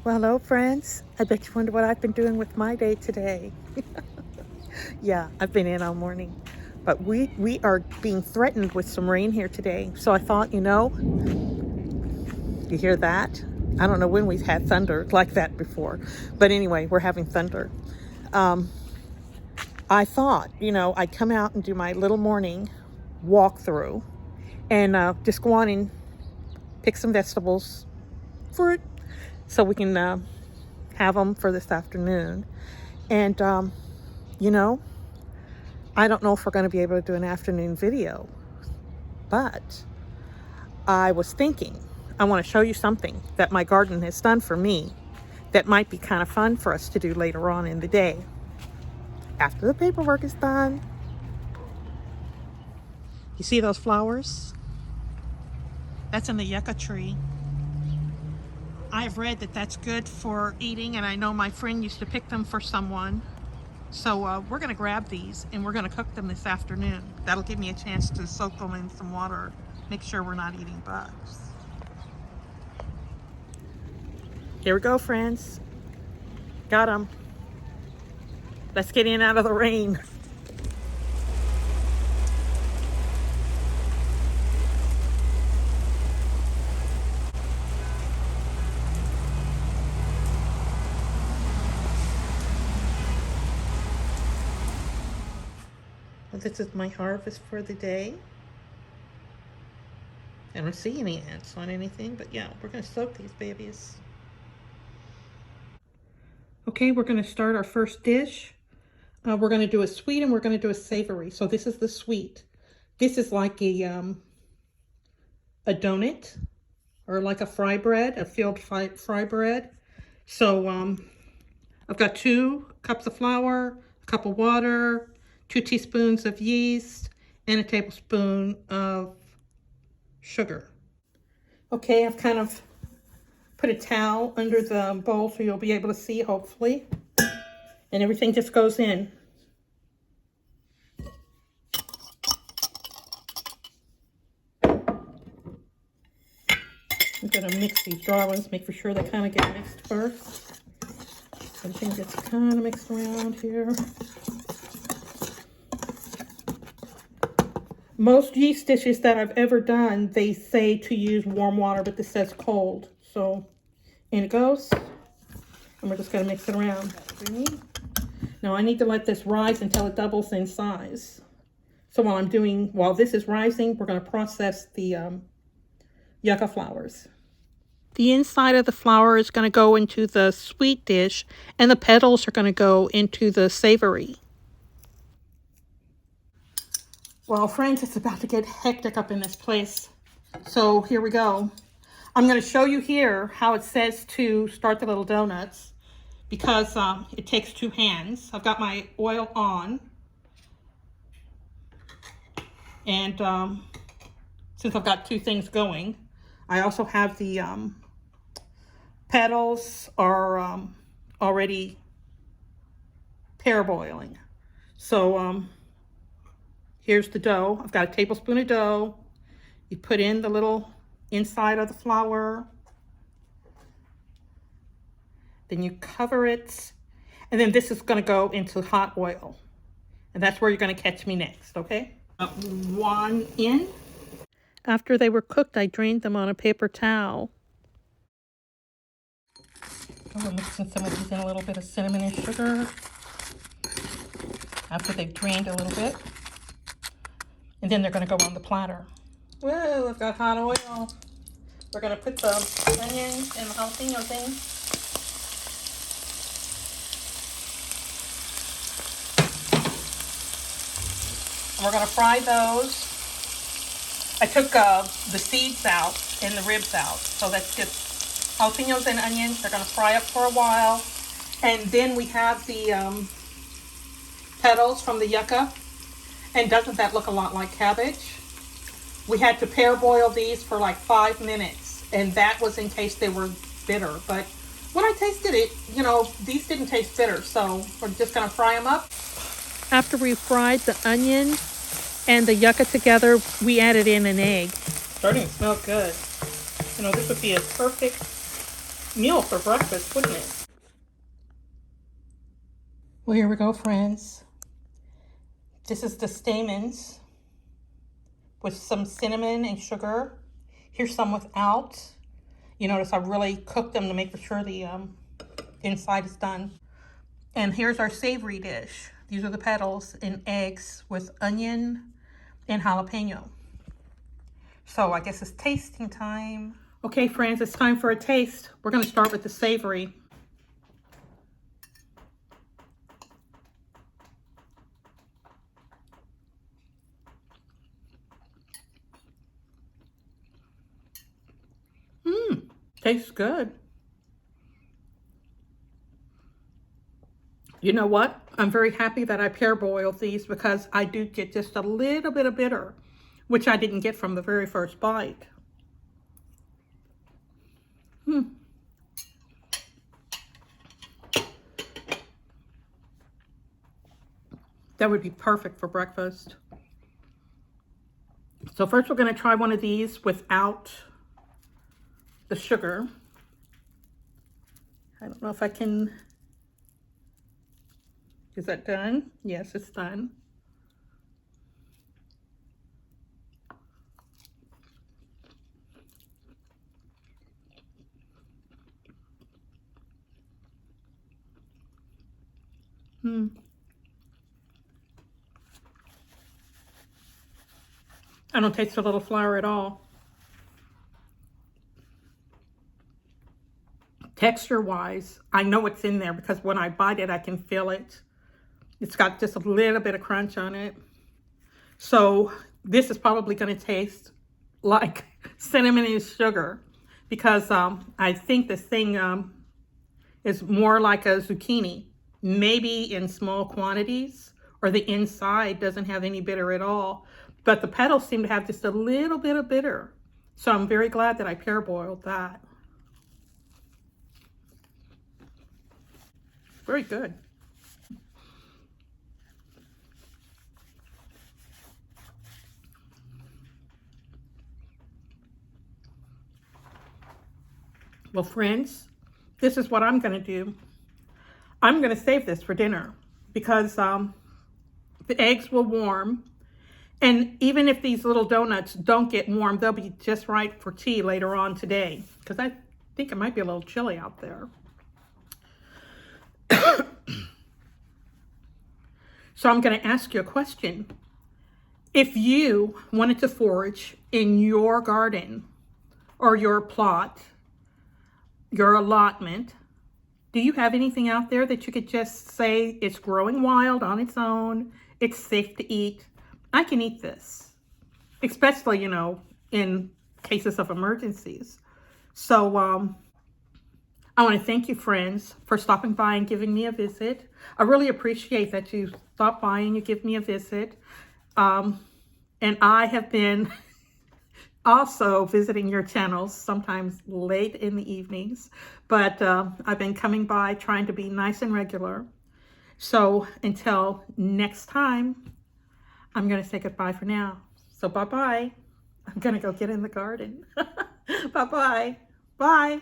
Well, hello, friends. I bet you wonder what I've been doing with my day today. Yeah, I've been in all morning. But we are being threatened with some rain here today. So I thought, you hear that? I don't know when we've had thunder like that before. But anyway, we're having thunder. I thought, I'd come out and do my little morning walkthrough and just go on and pick some vegetables for it so we can have them for this afternoon. And, you know, I don't know if we're going to be able to do an afternoon video, but I was thinking I want to show you something that my garden has done for me that might be kind of fun for us to do later on in the day after the paperwork is done. You see those flowers? That's in the yucca tree. I've read that that's good for eating, and I know my friend used to pick them for someone. So we're going to grab these and we're going to cook them this afternoon. That'll give me a chance to soak them in some water, make sure we're not eating bugs. Here we go, friends. Got them. Let's get in out of the rain. Well, this is my harvest for the day. I don't see any ants on anything, but yeah, we're going to soak these babies. Okay, we're going to start our first dish. We're going to do a sweet and we're going to do a savory. So this is the sweet. This is like a donut or like a fry bread, a filled fry bread. So I've got 2 cups of flour, a cup of water, 2 teaspoons of yeast, and a tablespoon of sugar. Okay, I've kind of put a towel under the bowl so you'll be able to see, hopefully. And everything just goes in. I'm going to mix these dry ones, make for sure they kind of get mixed first. Everything gets kind of mixed around here. Most yeast dishes that I've ever done, they say to use warm water, but this says cold. So in it goes. And we're just going to mix it around. Now I need to let this rise until it doubles in size. So while this is rising, we're going to process the yucca flowers. The inside of the flower is going to go into the sweet dish, and the petals are going to go into the savory. Well, friends, it's about to get hectic up in this place. So here we go. I'm going to show you here how it says to start the little donuts because it takes 2 hands. I've got my oil on. And since I've got 2 things going, I also have the petals are already parboiling. So here's the dough. I've got a tablespoon of dough. You put in the little inside of the flour. Then you cover it. And then this is going to go into hot oil. And that's where you're going to catch me next, okay? 1 in. After they were cooked, I drained them on a paper towel. We're mixing some of these in a little bit of cinnamon and sugar. After they've drained a little bit. And then they're going to go on the platter. Whoa, I've got hot oil. We're going to put the onions and the jalapenos in. And we're going to fry those. I took the seeds out and the ribs out. So that's just jalapenos and onions. They're going to fry up for a while. And then we have the petals from the yucca. And doesn't that look a lot like cabbage? We had to parboil these for like 5 minutes. And that was in case they were bitter. But when I tasted it, these didn't taste bitter. So we're just going to fry them up. After we fried the onion and the yucca together, we added in an egg. Starting to smell good. This would be a perfect meal for breakfast, wouldn't it? Well, here we go, friends. This is the stamens with some cinnamon and sugar. Here's some without. You notice I really cooked them to make sure the inside is done. And here's our savory dish. These are the petals and eggs with onion and jalapeno. So I guess it's tasting time. Okay, friends, it's time for a taste. We're going to start with the savory. Tastes good. You know what? I'm very happy that I parboiled these because I do get just a little bit of bitter, which I didn't get from the very first bite. That would be perfect for breakfast. So first we're going to try one of these without the sugar. I don't know if I can... Is that done? Yes, it's done. I don't taste a little flour at all. Texture-wise, I know it's in there because when I bite it, I can feel it. It's got just a little bit of crunch on it. So this is probably going to taste like cinnamon and sugar because I think this thing is more like a zucchini, maybe in small quantities, or the inside doesn't have any bitter at all. But the petals seem to have just a little bit of bitter. So I'm very glad that I parboiled that. Very good. Well, friends, this is what I'm going to do. I'm going to save this for dinner because the eggs will warm. And even if these little donuts don't get warm, they'll be just right for tea later on today because I think it might be a little chilly out there. So I'm going to ask you a question. If you wanted to forage in your garden or your plot, your allotment, do you have anything out there that you could just say it's growing wild on its own, it's safe to eat, I can eat this, especially, you know, in cases of emergencies? So I want to thank you, friends, for stopping by and giving me a visit. I really appreciate that you stop by and you give me a visit. And I have been also visiting your channels, sometimes late in the evenings, but I've been coming by trying to be nice and regular. So until next time, I'm going to say goodbye for now. So bye-bye. I'm going to go get in the garden. Bye-bye. Bye.